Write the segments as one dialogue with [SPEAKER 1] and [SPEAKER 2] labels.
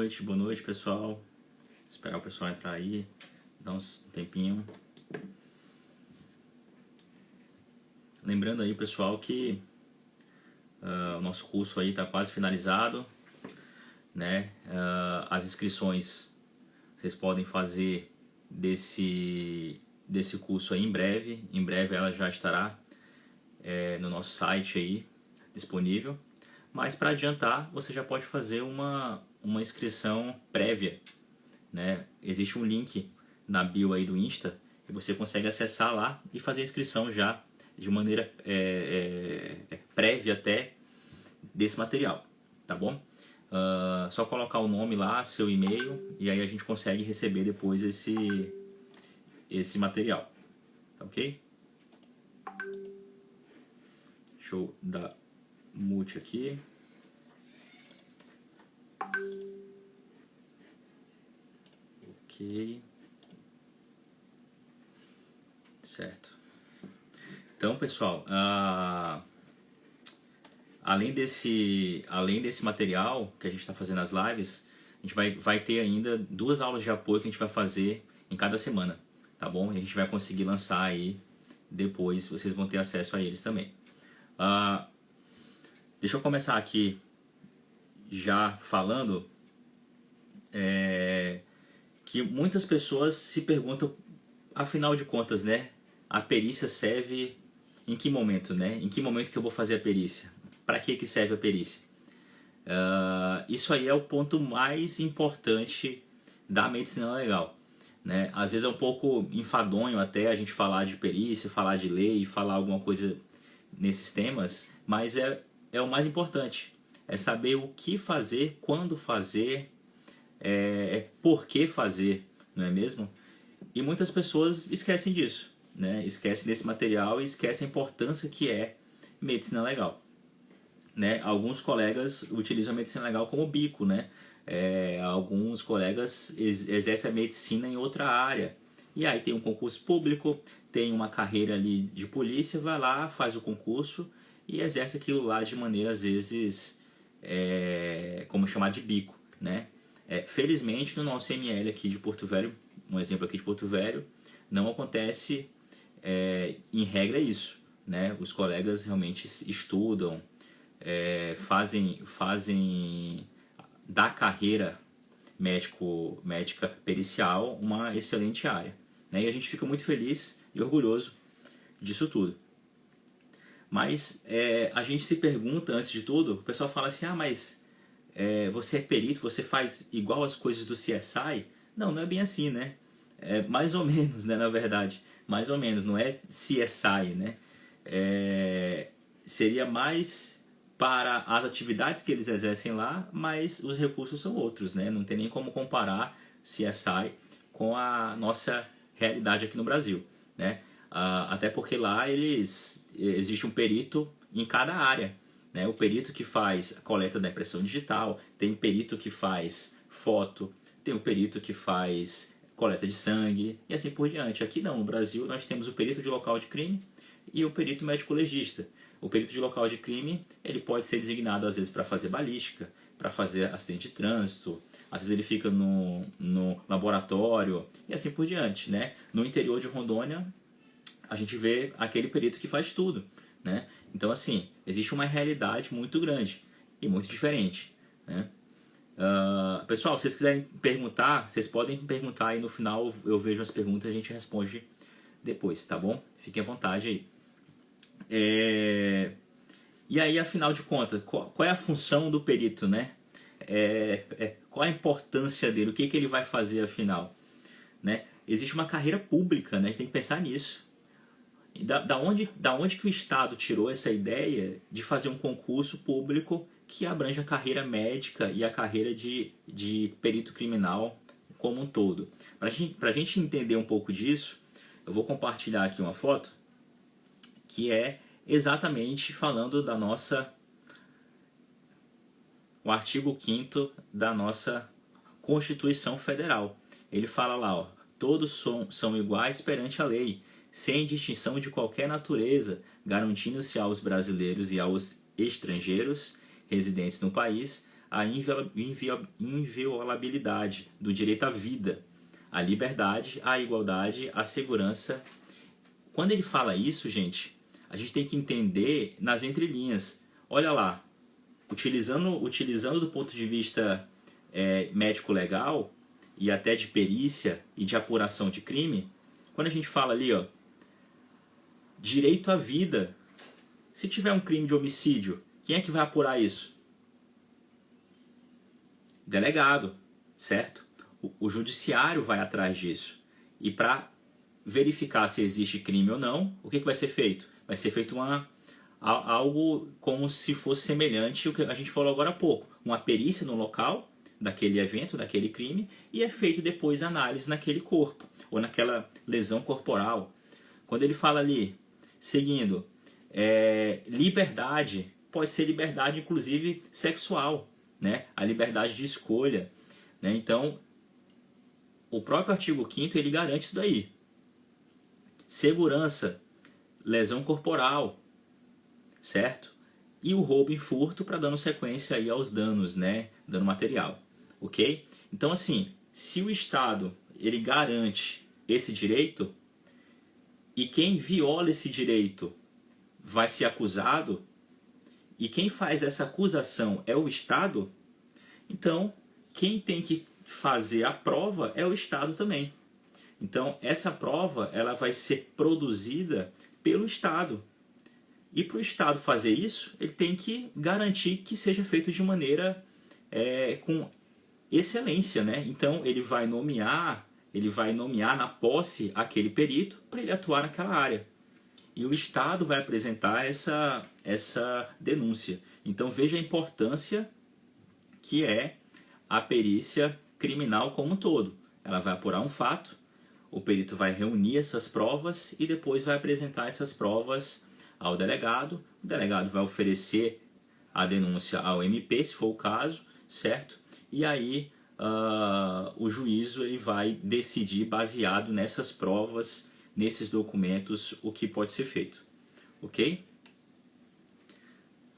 [SPEAKER 1] boa noite pessoal. Esperar o pessoal entrar aí, dar um tempinho. Lembrando aí pessoal que o nosso curso aí está quase finalizado, né? As inscrições vocês podem fazer desse curso aí em breve ela já estará no nosso site aí disponível. Mas para adiantar, você já pode fazer uma inscrição prévia, né? Existe um link na bio aí do Insta que você consegue acessar lá e fazer a inscrição já de maneira prévia até desse material, tá bom? Só colocar o nome lá, seu e-mail, e aí a gente consegue receber depois esse material, tá ok? Deixa eu dar mute aqui. Ok. Certo. Então, pessoal, além desse material que a gente está fazendo as lives, a gente vai ter ainda 2 aulas de apoio que a gente vai fazer em cada semana, tá bom? E a gente vai conseguir lançar aí depois, vocês vão ter acesso a eles também. Deixa eu começar aqui já falando que muitas pessoas se perguntam, afinal de contas, né? A perícia serve em que momento, né? Em que momento que eu vou fazer a perícia? Para que serve a perícia? Isso aí é o ponto mais importante da medicina legal, né? Às vezes é um pouco enfadonho até a gente falar de perícia, falar de lei, falar alguma coisa nesses temas, mas é o mais importante. É saber o que fazer, quando fazer, por que fazer, não é mesmo? E muitas pessoas esquecem disso, né? Esquecem desse material e esquecem a importância que é medicina legal, né? Alguns colegas utilizam a medicina legal como bico, né? Alguns colegas exercem a medicina em outra área. E aí tem um concurso público, tem uma carreira ali de polícia, vai lá, faz o concurso e exerce aquilo lá de maneira, às vezes, como chamar de bico, né? Felizmente, no nosso ML aqui de Porto Velho, um exemplo aqui de Porto Velho, não acontece em regra isso, né? Os colegas realmente estudam, fazem da carreira médica pericial uma excelente área, né? E a gente fica muito feliz e orgulhoso disso tudo. Mas a gente se pergunta, antes de tudo, o pessoal fala assim, mas você é perito, você faz igual as coisas do CSI? Não é bem assim, né? Mais ou menos, né, na verdade. Mais ou menos, não é CSI, né? Seria mais para as atividades que eles exercem lá, mas os recursos são outros, né? Não tem nem como comparar CSI com a nossa realidade aqui no Brasil, né? Até porque lá existe um perito em cada área, né? O perito que faz a coleta da impressão digital, tem o perito que faz foto, tem o perito que faz coleta de sangue e assim por diante. Aqui não, no Brasil nós temos o perito de local de crime e o perito médico legista. O perito de local de crime, ele pode ser designado às vezes para fazer balística, para fazer acidente de trânsito, às vezes ele fica no laboratório e assim por diante, né? No interior de Rondônia, a gente vê aquele perito que faz tudo, né? Então assim, existe uma realidade muito grande e muito diferente, né? Pessoal, se vocês quiserem perguntar, vocês podem perguntar aí no final, eu vejo as perguntas e a gente responde depois, tá bom? Fiquem à vontade aí. E aí, afinal de contas, qual é a função do perito, né? Qual a importância dele? O que ele vai fazer afinal? Né? Existe uma carreira pública, né? A gente tem que pensar nisso. Da onde que o Estado tirou essa ideia de fazer um concurso público que abrange a carreira médica e a carreira de perito criminal como um todo? Para a gente entender um pouco disso, eu vou compartilhar aqui uma foto que é exatamente falando da o artigo 5º da nossa Constituição Federal. Ele fala lá, ó, todos são iguais perante a lei, sem distinção de qualquer natureza, garantindo-se aos brasileiros e aos estrangeiros residentes no país a inviolabilidade do direito à vida, à liberdade, à igualdade, à segurança. Quando ele fala isso, gente, a gente tem que entender nas entrelinhas. Olha lá, utilizando do ponto de vista médico-legal e até de perícia e de apuração de crime, quando a gente fala ali, ó, direito à vida, se tiver um crime de homicídio, quem é que vai apurar isso? Delegado, certo? O judiciário vai atrás disso. E para verificar se existe crime ou não, o que vai ser feito? Vai ser feito algo como se fosse semelhante ao que a gente falou agora há pouco. Uma perícia no local daquele evento, daquele crime, e é feito depois análise naquele corpo, ou naquela lesão corporal. Quando ele fala ali, seguindo, liberdade, pode ser liberdade inclusive sexual, né? A liberdade de escolha, né? Então, o próprio artigo 5º ele garante isso daí. Segurança, lesão corporal, certo? E o roubo e furto para dando sequência aí aos danos, né? Dano material, ok? Então, assim, se o Estado ele garante esse direito e quem viola esse direito vai ser acusado e quem faz essa acusação é o Estado, então quem tem que fazer a prova é o Estado também. Então essa prova ela vai ser produzida pelo Estado. E para o Estado fazer isso, ele tem que garantir que seja feito de maneira com excelência, né? Então ele vai nomear na posse aquele perito para ele atuar naquela área. E o Estado vai apresentar essa denúncia. Então veja a importância que é a perícia criminal como um todo. Ela vai apurar um fato, o perito vai reunir essas provas e depois vai apresentar essas provas ao delegado. O delegado vai oferecer a denúncia ao MP, se for o caso, certo? E aí o juízo ele vai decidir baseado nessas provas, nesses documentos, o que pode ser feito, ok?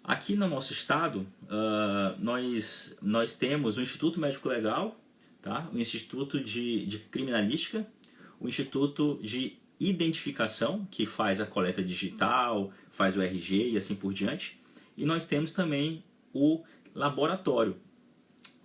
[SPEAKER 1] Aqui no nosso estado, nós temos o Instituto Médico Legal, tá? O Instituto de Criminalística, o Instituto de Identificação, que faz a coleta digital, faz o RG e assim por diante. E nós temos também o laboratório.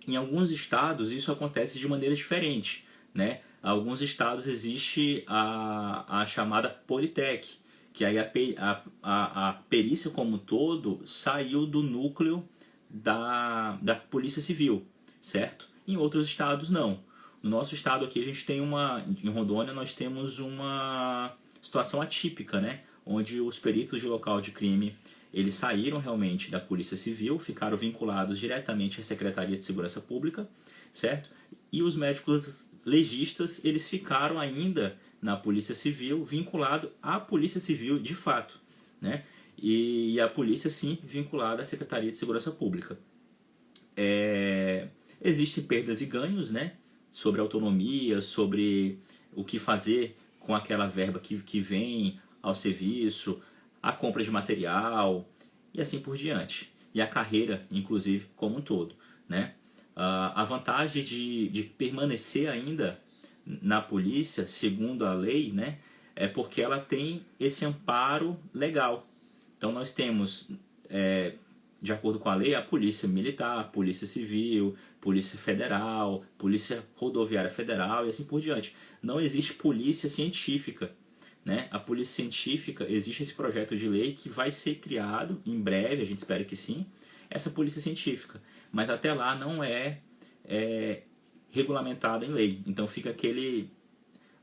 [SPEAKER 1] Em alguns estados isso acontece de maneira diferente, né? Em alguns estados existe a chamada Politec, que aí a perícia como um todo saiu do núcleo da Polícia Civil, certo? Em outros estados não. No nosso estado aqui a gente tem em Rondônia nós temos uma situação atípica, né? Onde os peritos de local de crime eles saíram realmente da Polícia Civil, ficaram vinculados diretamente à Secretaria de Segurança Pública, certo? E os médicos legistas, eles ficaram ainda na Polícia Civil, vinculado à Polícia Civil de fato, né? E a polícia, sim, vinculada à Secretaria de Segurança Pública. Existem perdas e ganhos, né? Sobre autonomia, sobre o que fazer com aquela verba que vem ao serviço, a compra de material e assim por diante. E a carreira, inclusive, como um todo, né? A vantagem de permanecer ainda na polícia, segundo a lei, né, é porque ela tem esse amparo legal. Então nós temos, de acordo com a lei, a Polícia Militar, a Polícia Civil, Polícia Federal, Polícia Rodoviária Federal e assim por diante. Não existe polícia científica, né? A polícia científica, existe esse projeto de lei que vai ser criado em breve, a gente espera que sim, essa polícia científica. Mas até lá não é regulamentada em lei. Então fica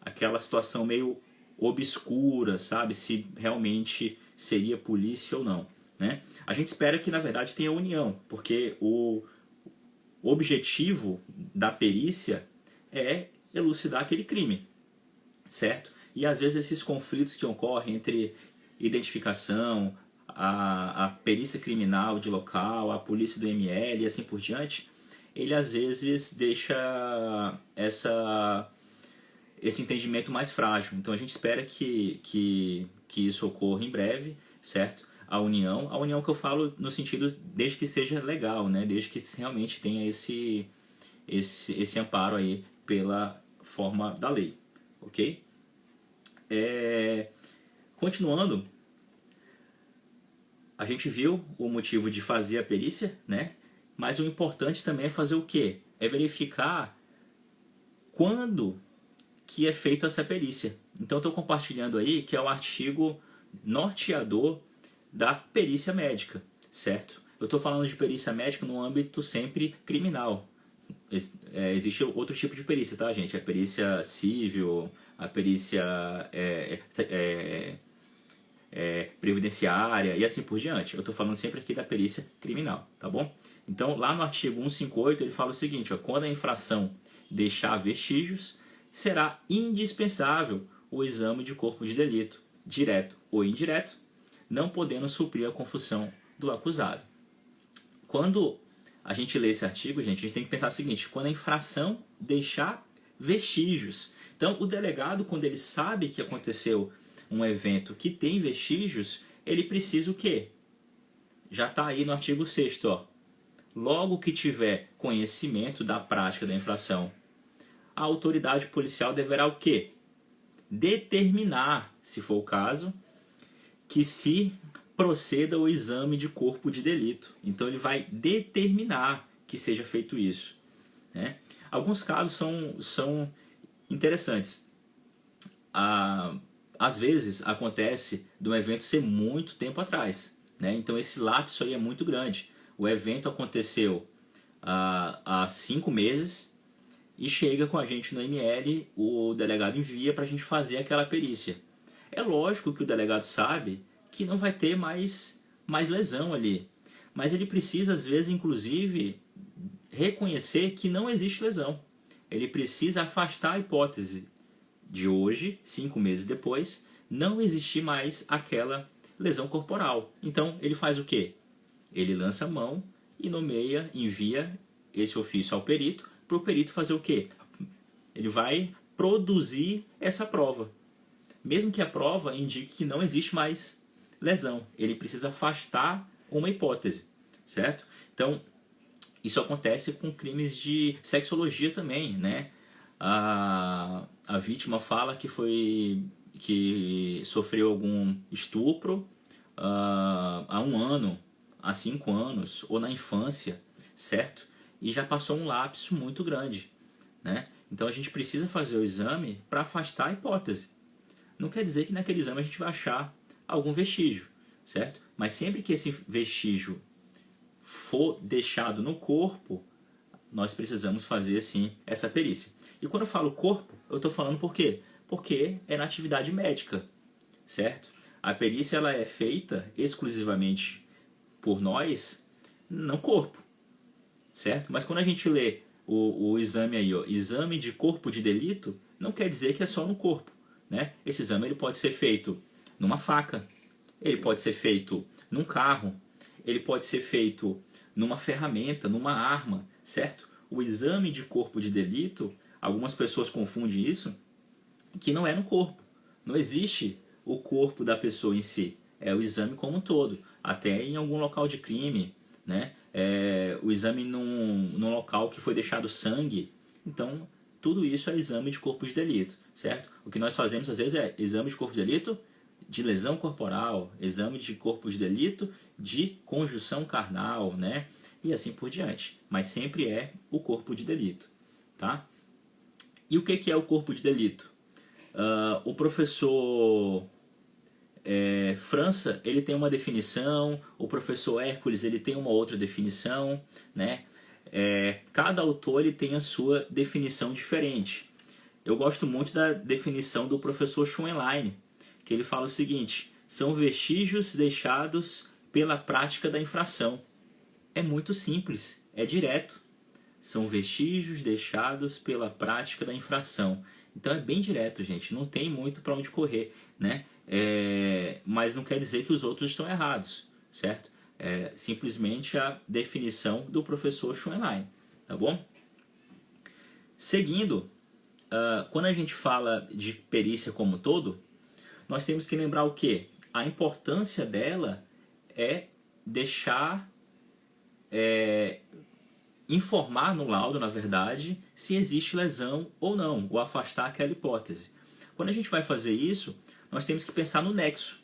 [SPEAKER 1] aquela situação meio obscura, sabe? Se realmente seria polícia ou não, né? A gente espera que na verdade tenha união, porque o objetivo da perícia é elucidar aquele crime, certo? E às vezes esses conflitos que ocorrem entre identificação, a perícia criminal de local, a polícia do ML e assim por diante, ele às vezes deixa esse entendimento mais frágil. Então a gente espera que isso ocorra em breve, certo? a união que eu falo no sentido desde que seja legal, né? Desde que realmente tenha esse amparo aí pela forma da lei, ok? Continuando, a gente viu o motivo de fazer a perícia, né? Mas o importante também é fazer o quê? É verificar quando que é feita essa perícia. Então estou compartilhando aí que é o artigo norteador da perícia médica, certo? Eu estou falando de perícia médica no âmbito sempre criminal. Existe outro tipo de perícia, tá, gente? A perícia civil, a perícia previdenciária e assim por diante. Eu estou falando sempre aqui da perícia criminal, tá bom? Então, lá no artigo 158, ele fala o seguinte, ó, quando a infração deixar vestígios, será indispensável o exame de corpo de delito, direto ou indireto, não podendo suprir a confusão do acusado. Quando a gente lê esse artigo, gente, a gente tem que pensar o seguinte, quando a infração deixar vestígios. Então, o delegado, quando ele sabe que aconteceu um evento que tem vestígios, ele precisa o quê? Já está aí no artigo 6º, ó. Logo que tiver conhecimento da prática da infração, a autoridade policial deverá o quê? Determinar, se for o caso, que se proceda o exame de corpo de delito. Então ele vai determinar que seja feito isso, né? Alguns casos são interessantes. Às vezes acontece de um evento ser muito tempo atrás, né? Então esse lapso aí é muito grande. O evento aconteceu há 5 meses e chega com a gente no ML, o delegado envia para a gente fazer aquela perícia. É lógico que o delegado sabe que não vai ter mais lesão ali, mas ele precisa às vezes inclusive reconhecer que não existe lesão. Ele precisa afastar a hipótese de hoje, 5 meses depois, não existir mais aquela lesão corporal. Então ele faz o quê? Ele lança a mão e nomeia, envia esse ofício ao perito, para o perito fazer o quê? Ele vai produzir essa prova. Mesmo que a prova indique que não existe mais lesão, ele precisa afastar uma hipótese, certo? Então, isso acontece com crimes de sexologia também, né? A vítima fala que sofreu algum estupro há 1 ano, há 5 anos, ou na infância, certo? E já passou um lapso muito grande, né? Então a gente precisa fazer o exame para afastar a hipótese. Não quer dizer que naquele exame a gente vai achar algum vestígio, certo? Mas sempre que esse vestígio for deixado no corpo, nós precisamos fazer sim essa perícia. E quando eu falo corpo, eu estou falando por quê? Porque é na atividade médica, certo? A perícia ela é feita exclusivamente por nós no corpo, certo? Mas quando a gente lê o exame aí, ó, exame de corpo de delito, não quer dizer que é só no corpo, né? Esse exame ele pode ser feito numa faca, ele pode ser feito num carro, ele pode ser feito numa ferramenta, numa arma, certo? O exame de corpo de delito, algumas pessoas confundem isso, que não é no corpo. Não existe o corpo da pessoa em si, é o exame como um todo. Até em algum local de crime, né? O exame num local que foi deixado sangue. Então, tudo isso é exame de corpo de delito, certo? O que nós fazemos às vezes é exame de corpo de delito de lesão corporal, exame de corpo de delito de conjunção carnal, né? E assim por diante. Mas sempre é o corpo de delito, tá? E o que é o corpo de delito? O professor França, ele tem uma definição, o professor Hércules, ele tem uma outra definição, né? Cada autor ele tem a sua definição diferente. Eu gosto muito da definição do professor Schoenlein, que ele fala o seguinte: são vestígios deixados pela prática da infração. É muito simples, é direto. São vestígios deixados pela prática da infração. Então é bem direto, gente, não tem muito para onde correr, né? Mas não quer dizer que os outros estão errados, certo? É simplesmente a definição do professor Schoenlein, tá bom? Seguindo, quando a gente fala de perícia como um todo, nós temos que lembrar o quê? A importância dela é deixar, informar no laudo, na verdade, se existe lesão ou não, ou afastar aquela hipótese. Quando a gente vai fazer isso, nós temos que pensar no nexo,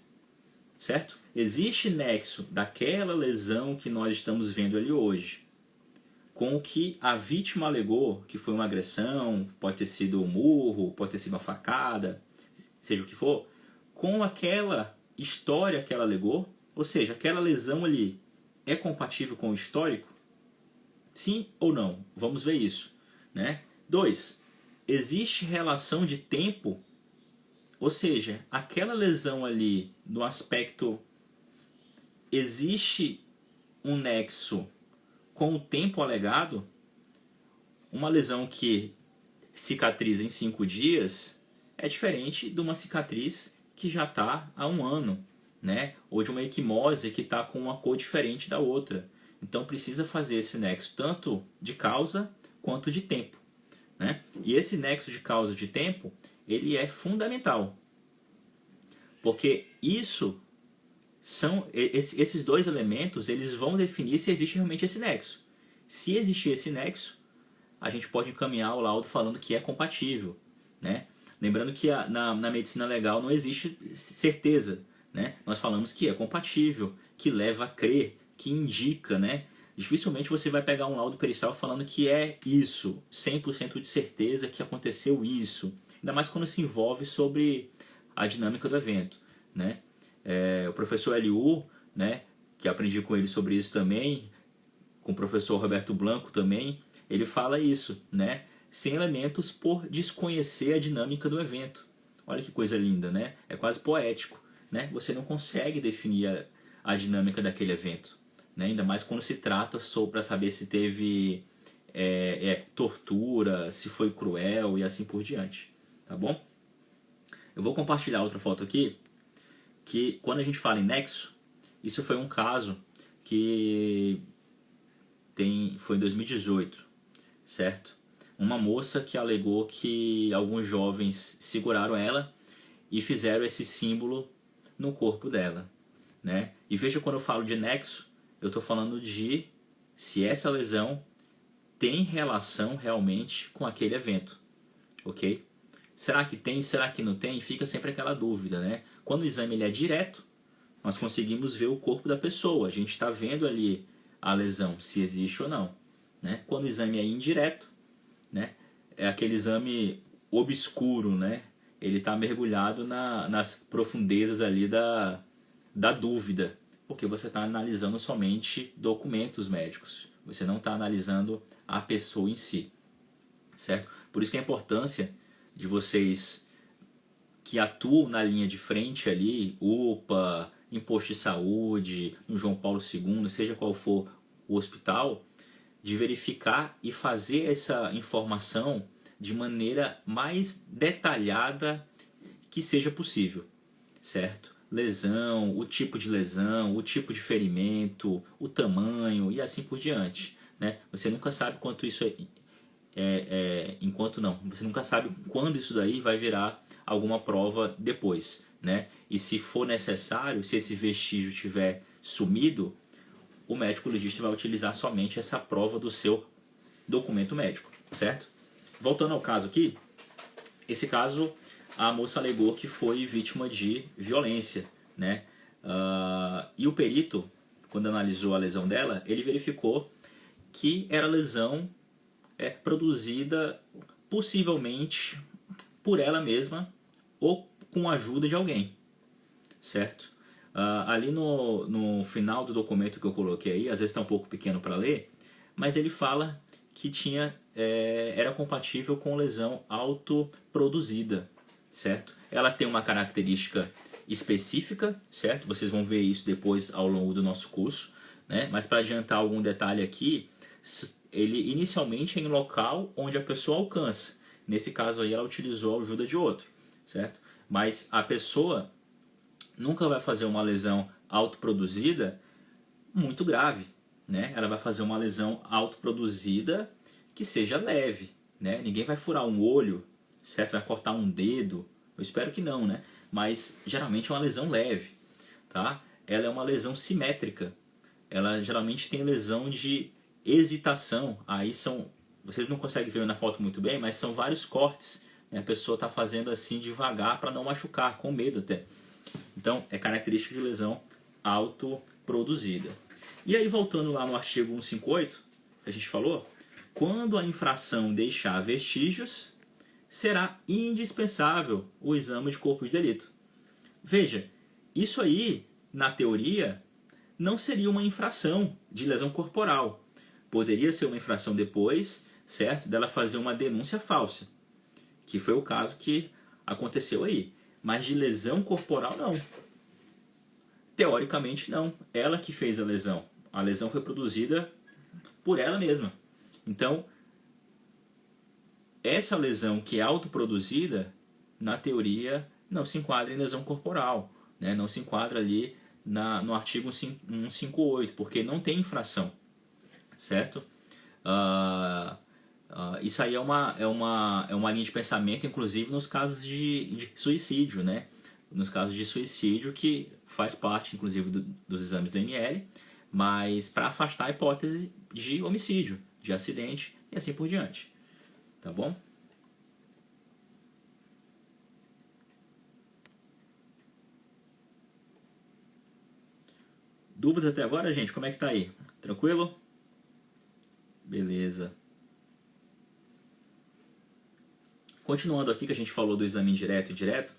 [SPEAKER 1] certo? Existe nexo daquela lesão que nós estamos vendo ali hoje com o que a vítima alegou, que foi uma agressão, pode ter sido um murro, pode ter sido uma facada, seja o que for, com aquela história que ela alegou, ou seja, aquela lesão ali é compatível com o histórico? Sim ou não? Vamos ver isso, né? 2. Existe relação de tempo, ou seja, aquela lesão ali no aspecto, existe um nexo com o tempo alegado? Uma lesão que cicatriza em 5 dias é diferente de uma cicatriz que já está há 1 ano, né? Ou de uma equimose que está com uma cor diferente da outra. Então precisa fazer esse nexo tanto de causa quanto de tempo, né? E esse nexo de causa e de tempo, ele é fundamental, porque esses 2 elementos, eles vão definir se existe realmente esse nexo. Se existir esse nexo, a gente pode encaminhar o laudo falando que é compatível, né? Lembrando que na medicina legal não existe certeza, né? Nós falamos que é compatível, que leva a crer, que indica, né? Dificilmente você vai pegar um laudo pericial falando que é isso, 100% de certeza que aconteceu isso. Ainda mais quando se envolve sobre a dinâmica do evento, né? O professor Eliú, né, que aprendi com ele sobre isso também, com o professor Roberto Blanco também, ele fala isso, né? Sem elementos por desconhecer a dinâmica do evento. Olha que coisa linda, né? É quase poético, né? Você não consegue definir a dinâmica daquele evento, né? Ainda mais quando se trata para saber se teve tortura, se foi cruel e assim por diante, tá bom? Eu vou compartilhar outra foto aqui, que quando a gente fala em nexo, isso foi um caso que foi em 2018, certo? Uma moça que alegou que alguns jovens seguraram ela e fizeram esse símbolo no corpo dela, né? E veja, quando eu falo de nexo, eu estou falando de se essa lesão tem relação realmente com aquele evento, ok? Será que tem, será que não tem? Fica sempre aquela dúvida, né? Quando o exame ele é direto, nós conseguimos ver o corpo da pessoa. A gente está vendo ali a lesão, se existe ou não, né? Quando o exame é indireto, né? É aquele exame obscuro, né? Ele está mergulhado nas profundezas ali da dúvida, porque você está analisando somente documentos médicos. Você não está analisando a pessoa em si, certo? Por isso que a importância de vocês que atuam na linha de frente ali, UPA, Imposto de Saúde, no João Paulo II, seja qual for o hospital, de verificar e fazer essa informação de maneira mais detalhada que seja possível, certo? Lesão, o tipo de ferimento, o tamanho e assim por diante, né? Você nunca sabe quanto isso você nunca sabe quando isso daí vai virar alguma prova depois, né? E se for necessário, se esse vestígio tiver sumido, o médico legista vai utilizar somente essa prova do seu documento médico, certo? Voltando ao caso aqui, esse caso a moça alegou que foi vítima de violência, né? E o perito, quando analisou a lesão dela, ele verificou que era lesão produzida possivelmente por ela mesma ou com a ajuda de alguém, certo? Ali no final do documento que eu coloquei aí, às vezes está um pouco pequeno para ler, mas ele fala que era compatível com lesão autoproduzida, certo? Ela tem uma característica específica, certo? Vocês vão ver isso depois ao longo do nosso curso, né? Mas para adiantar algum detalhe aqui, ele inicialmente é em local onde a pessoa alcança. Nesse caso aí ela utilizou a ajuda de outro, certo? Mas a pessoa nunca vai fazer uma lesão autoproduzida muito grave, né? Ela vai fazer uma lesão autoproduzida que seja leve, né? Ninguém vai furar um olho, certo? Vai cortar um dedo, eu espero que não, né? Mas geralmente é uma lesão leve, tá? ela é uma lesão simétrica. Ela geralmente tem lesão de hesitação. Aí são, vocês não conseguem ver na foto muito bem, mas são vários cortes, né? A pessoa está fazendo assim devagar para não machucar, com medo até. Então é característica de lesão autoproduzida. E aí voltando lá no artigo 158, que a gente falou, quando a infração deixar vestígios, será indispensável o exame de corpo de delito. Veja, isso aí, na teoria, não seria uma infração de lesão corporal. Poderia ser uma infração depois, certo? Dela fazer uma denúncia falsa, que foi o caso que aconteceu aí. Mas de lesão corporal, não. Teoricamente, não. Ela que fez a lesão. A lesão foi produzida por ela mesma. Então, essa lesão que é autoproduzida, na teoria, não se enquadra em lesão corporal, né? Não se enquadra ali no artigo 158, porque não tem infração, certo? Isso aí é uma linha de pensamento, inclusive nos casos de suicídio, né? Nos casos de suicídio, que faz parte, inclusive, dos exames do ML, mas para afastar a hipótese de homicídio, de acidente e assim por diante. Tá bom? Dúvidas até agora, gente? Como é que tá aí? Tranquilo? Beleza. Continuando aqui que a gente falou do exame indireto e direto,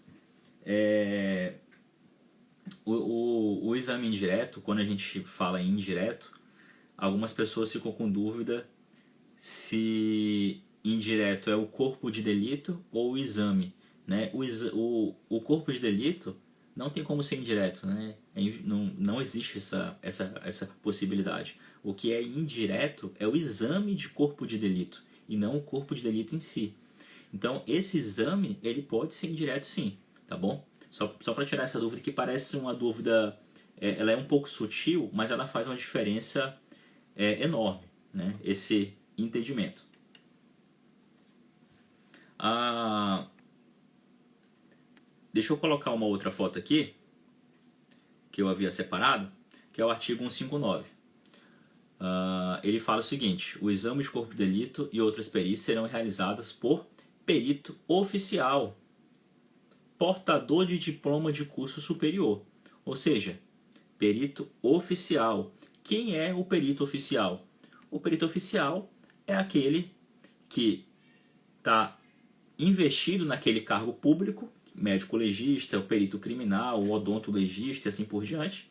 [SPEAKER 1] o exame indireto, quando a gente fala em indireto, algumas pessoas ficam com dúvida se indireto é o corpo de delito ou o exame, né? O corpo de delito não tem como ser indireto, né? Não existe essa possibilidade. O que é indireto é o exame de corpo de delito e não o corpo de delito em si. Então, esse exame, ele pode ser indireto sim, tá bom? Só para tirar essa dúvida, que parece uma dúvida, ela é um pouco sutil, mas ela faz uma diferença enorme, né? Esse entendimento. Deixa eu colocar uma outra foto aqui, que eu havia separado, que é o artigo 159. Ele fala o seguinte: o exame de corpo de delito e outras perícias serão realizadas por perito oficial, portador de diploma de curso superior. Ou seja, perito oficial. Quem é o perito oficial? O perito oficial é aquele que está investido naquele cargo público, médico legista, o perito criminal, o odonto legista e assim por diante,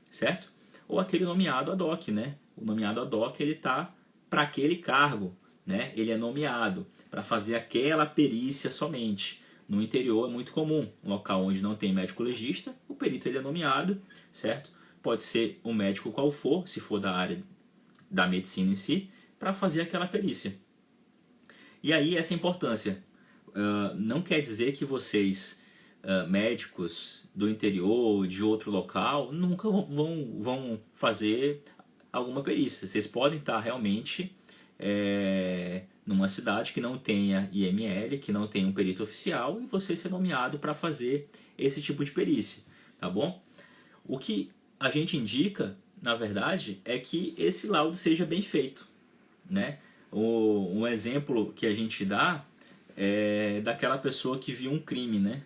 [SPEAKER 1] certo? Ou aquele nomeado ad hoc, né? O nomeado ad hoc, ele está para aquele cargo, né? Ele é nomeado para fazer aquela perícia somente. No interior é muito comum, um local onde não tem médico legista, o perito ele é nomeado, certo? Pode ser um médico qual for, se for da área da medicina em si, para fazer aquela perícia. E aí essa importância. Não quer dizer que vocês, médicos do interior ou de outro local, nunca vão fazer alguma perícia. Vocês podem estar realmente numa cidade que não tenha IML, que não tenha um perito oficial, e você ser nomeado para fazer esse tipo de perícia, tá bom? O que a gente indica, na verdade, é que esse laudo seja bem feito, né? Um exemplo que a gente dá é daquela pessoa que viu um crime, né?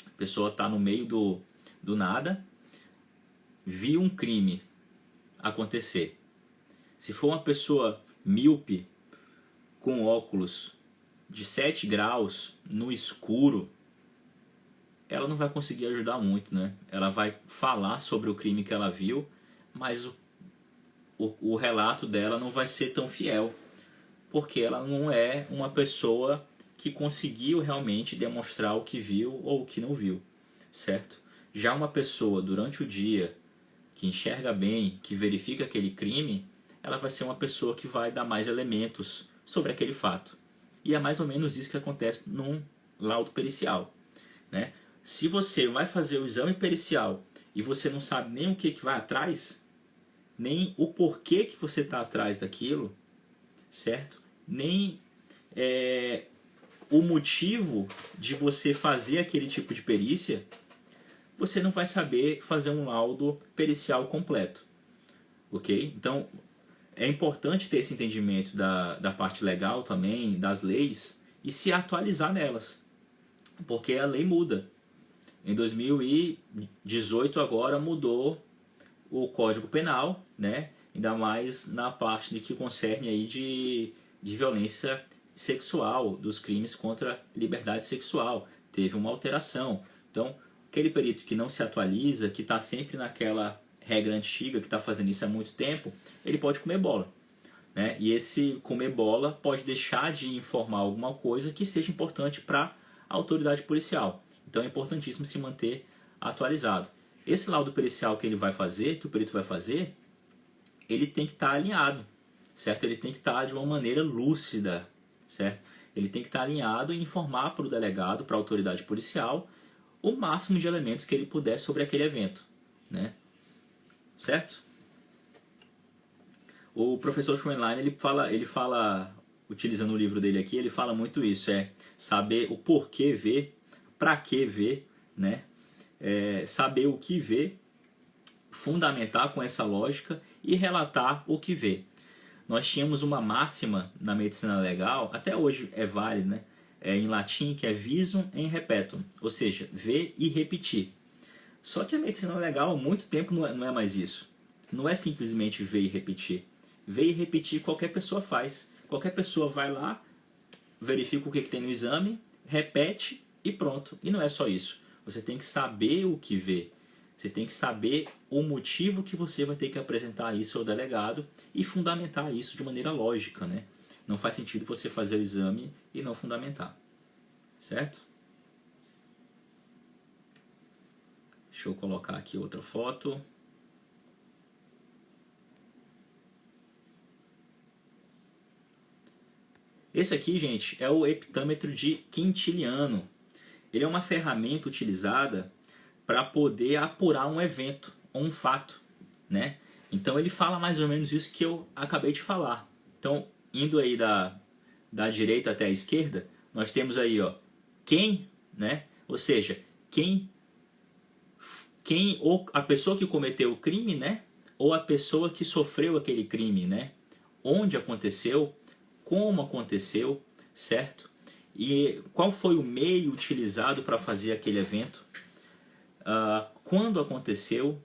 [SPEAKER 1] A pessoa está no meio do nada, viu um crime acontecer. Se for uma pessoa míope, com óculos de 7 graus, no escuro, ela não vai conseguir ajudar muito, né? Ela vai falar sobre o crime que ela viu, mas o relato dela não vai ser tão fiel, porque ela não é uma pessoa que conseguiu realmente demonstrar o que viu ou o que não viu, certo? Já uma pessoa durante o dia que enxerga bem, que verifica aquele crime, ela vai ser uma pessoa que vai dar mais elementos sobre aquele fato. E é mais ou menos isso que acontece num laudo pericial, né? Se você vai fazer o exame pericial e você não sabe nem o que vai atrás, nem o porquê que você está atrás daquilo, certo? Nem o motivo de você fazer aquele tipo de perícia, você não vai saber fazer um laudo pericial completo. Ok? Então, é importante ter esse entendimento da parte legal também, das leis, e se atualizar nelas. Porque a lei muda. Em 2018 agora mudou o Código Penal, né? Ainda mais na parte de que concerne aí de violência sexual, dos crimes contra a liberdade sexual. Teve uma alteração. Então, aquele perito que não se atualiza, que está sempre naquela regra antiga, que está fazendo isso há muito tempo, ele pode comer bola. Né? E esse comer bola pode deixar de informar alguma coisa que seja importante para a autoridade policial. Então é importantíssimo se manter atualizado. Esse laudo pericial que ele vai fazer, que o perito vai fazer, ele tem que estar alinhado, certo? Ele tem que estar de uma maneira lúcida, certo? Ele tem que estar alinhado e informar para o delegado, para a autoridade policial, o máximo de elementos que ele puder sobre aquele evento, né? Certo? O professor Schoenlein, ele fala, utilizando o livro dele aqui, ele fala muito isso, saber o porquê ver, para que ver, né? Saber o que ver, fundamentar com essa lógica e relatar o que vê. Nós tínhamos uma máxima na medicina legal, até hoje é válida, né? Em latim, que é visum in repetum, ou seja, ver e repetir. Só que a medicina legal há muito tempo não é mais isso. Não é simplesmente ver e repetir. Ver e repetir qualquer pessoa faz. Qualquer pessoa vai lá, verifica o que tem no exame, repete e pronto. E não é só isso. Você tem que saber o que vê. Você tem que saber o motivo que você vai ter que apresentar isso ao delegado e fundamentar isso de maneira lógica, né? Não faz sentido você fazer o exame e não fundamentar. Certo? Deixa eu colocar aqui outra foto. Esse aqui, gente, é o heptâmetro de Quintiliano. Ele é uma ferramenta utilizada para poder apurar um evento ou um fato, né? Então ele fala mais ou menos isso que eu acabei de falar. Então, indo aí da direita até a esquerda, nós temos aí, ó, quem, né? Ou seja, quem ou a pessoa que cometeu o crime, né? Ou a pessoa que sofreu aquele crime, né? Onde aconteceu, como aconteceu, certo? E qual foi o meio utilizado para fazer aquele evento? Quando aconteceu?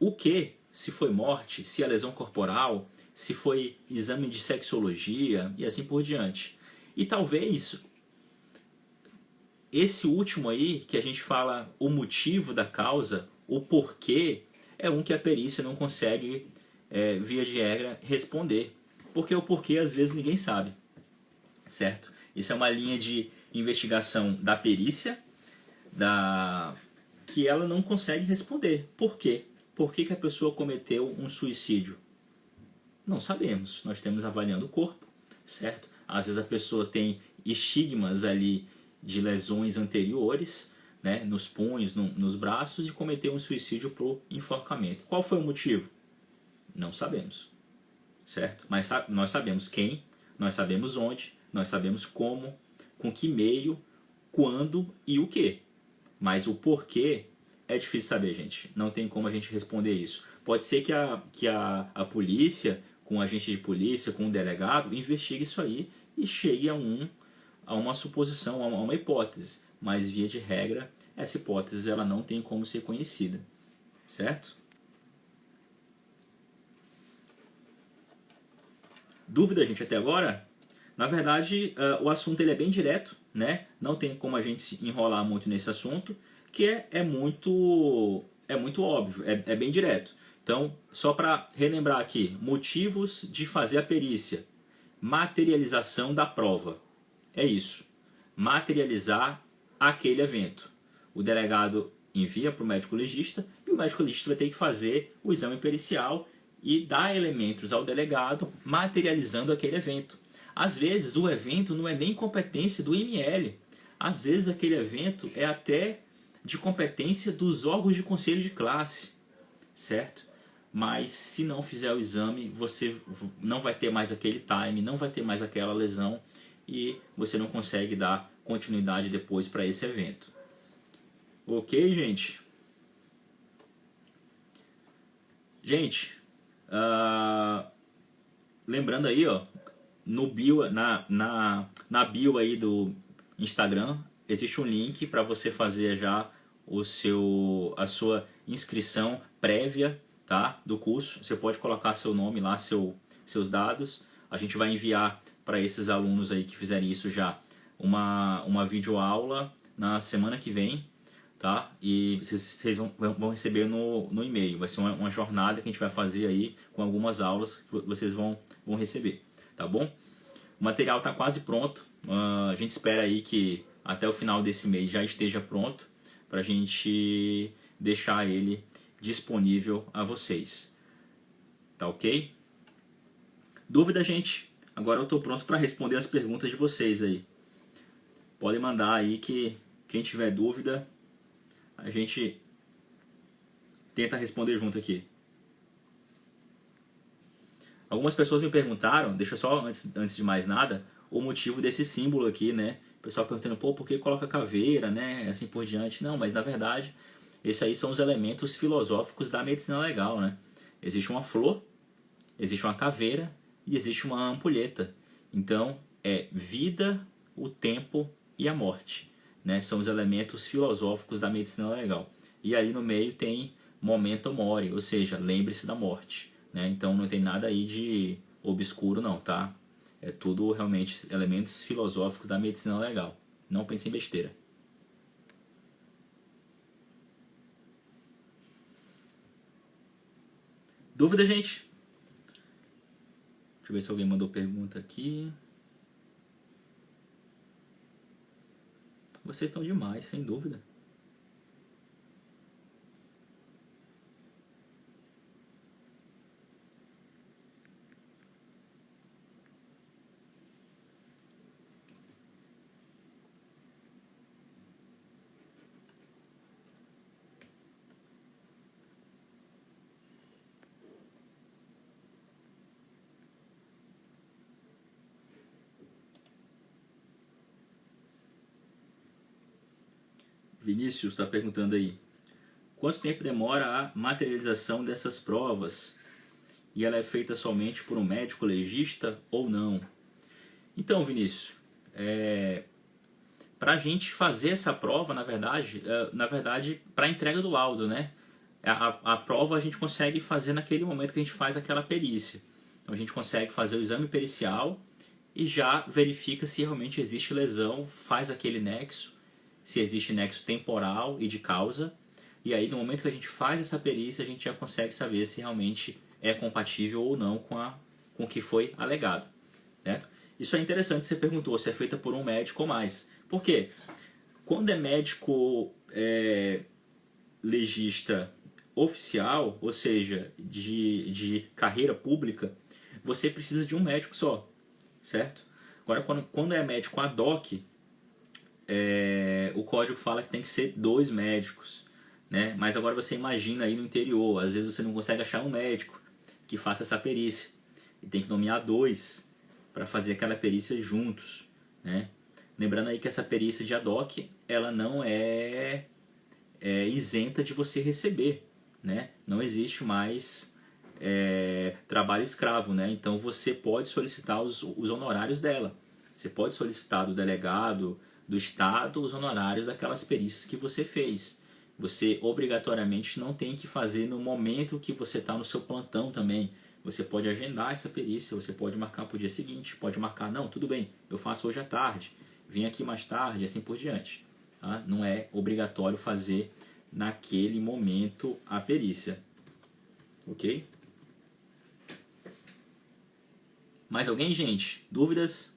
[SPEAKER 1] O que? Se foi morte, se é lesão corporal, se foi exame de sexologia e assim por diante. E talvez esse último aí, que a gente fala o motivo da causa, o porquê, é um que a perícia não consegue, via de regra, responder. Porque o porquê às vezes ninguém sabe, certo? Isso é uma linha de investigação da perícia, que ela não consegue responder. Por quê? Por que a pessoa cometeu um suicídio? Não sabemos. Nós temos avaliando o corpo, certo? Às vezes a pessoa tem estigmas ali de lesões anteriores, né, nos punhos, nos braços, e cometeu um suicídio por enforcamento. Qual foi o motivo? Não sabemos, certo? Mas nós sabemos quem, nós sabemos onde, nós sabemos como, com que meio, quando e o que. Mas o porquê é difícil saber, gente. Não tem como a gente responder isso. Pode ser que a polícia, com o agente de polícia, com o delegado, investigue isso aí e chegue a uma suposição, a uma hipótese. Mas, via de regra, essa hipótese ela não tem como ser conhecida. Certo? Dúvida, gente, até agora? Na verdade, o assunto ele é bem direto, né? Não tem como a gente se enrolar muito nesse assunto, que é muito óbvio, é bem direto. Então, só para relembrar aqui, motivos de fazer a perícia. Materialização da prova. É isso. Materializar aquele evento. O delegado envia para o médico legista e o médico legista vai ter que fazer o exame pericial e dar elementos ao delegado materializando aquele evento. Às vezes o evento não é nem competência do IML. Às vezes aquele evento é até de competência dos órgãos de conselho de classe, certo? Mas se não fizer o exame, você não vai ter mais aquele time, não vai ter mais aquela lesão e você não consegue dar continuidade depois para esse evento. Ok, gente? Gente, lembrando aí, ó, no bio, na bio aí do Instagram, existe um link para você fazer já a sua inscrição prévia, tá, do curso. Você pode colocar seu nome lá, seus dados. A gente vai enviar para esses alunos aí que fizerem isso já uma videoaula na semana que vem, tá? E vocês vão receber no e-mail. Vai ser uma jornada que a gente vai fazer aí com algumas aulas que vocês vão receber, tá bom? O material está quase pronto. A gente espera aí que até o final desse mês já esteja pronto para a gente deixar ele disponível a vocês. Tá ok? Dúvida, gente? Agora eu estou pronto para responder as perguntas de vocês aí. Podem mandar aí que quem tiver dúvida, a gente tenta responder junto aqui. Algumas pessoas me perguntaram, deixa eu só, antes de mais nada, o motivo desse símbolo aqui, né? O pessoal perguntando, pô, por que coloca caveira, né? Assim por diante. Não, mas na verdade, esses aí são os elementos filosóficos da medicina legal, né? Existe uma flor, existe uma caveira e existe uma ampulheta. Então, é vida, o tempo e a morte, né? São os elementos filosóficos da medicina legal. E aí no meio tem memento mori, ou seja, lembre-se da morte, né? Então não tem nada aí de obscuro não, tá? É tudo realmente elementos filosóficos da medicina legal. Não pense em besteira. Dúvida, gente? Deixa eu ver se alguém mandou pergunta aqui. Vocês estão demais, sem dúvida. Vinícius está perguntando aí. Quanto tempo demora a materialização dessas provas? E ela é feita somente por um médico legista ou não? Então, Vinícius, para a gente fazer essa prova, na verdade para a entrega do laudo, né? A prova a gente consegue fazer naquele momento que a gente faz aquela perícia. Então a gente consegue fazer o exame pericial e já verifica se realmente existe lesão, faz aquele nexo, se existe nexo temporal e de causa. E aí no momento que a gente faz essa perícia, a gente já consegue saber se realmente é compatível ou não com o que foi alegado, certo? Isso é interessante, você perguntou se é feita por um médico ou mais. Por quê? Quando é médico legista oficial, ou seja, de carreira pública, você precisa de um médico só, certo? Agora, quando é médico ad hoc, o código fala que tem que ser 2 médicos, né? Mas agora você imagina aí no interior, às vezes você não consegue achar um médico que faça essa perícia e tem que nomear 2 para fazer aquela perícia juntos, né? Lembrando aí que essa perícia de ad hoc, ela não é isenta de você receber, né? Não existe mais trabalho escravo, né? Então você pode solicitar os honorários dela. Você pode solicitar do delegado do estado os honorários daquelas perícias que você fez. Você obrigatoriamente não tem que fazer no momento que você está no seu plantão também. Você pode agendar essa perícia, você pode marcar para o dia seguinte, pode marcar, não, tudo bem, eu faço hoje à tarde, vim aqui mais tarde, assim por diante. Tá? Não é obrigatório fazer naquele momento a perícia. Ok? Mais alguém, gente? Dúvidas?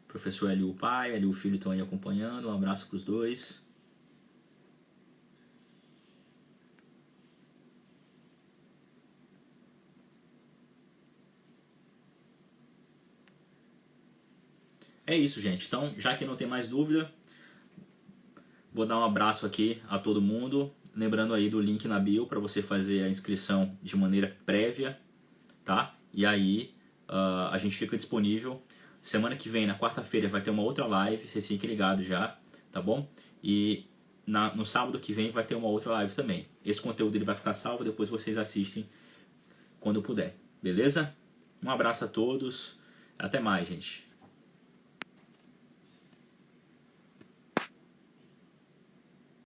[SPEAKER 1] Professor Eliu pai, Eliu filho estão aí acompanhando. Um abraço para os dois. É isso, gente. Então, já que não tem mais dúvida, vou dar um abraço aqui a todo mundo. Lembrando aí do link na bio para você fazer a inscrição de maneira prévia, tá? E aí a gente fica disponível. Semana que vem, na quarta-feira, vai ter uma outra live. Vocês fiquem ligados já, tá bom? E no sábado que vem vai ter uma outra live também. Esse conteúdo ele vai ficar salvo, depois vocês assistem quando puder. Beleza? Um abraço a todos. Até mais, gente.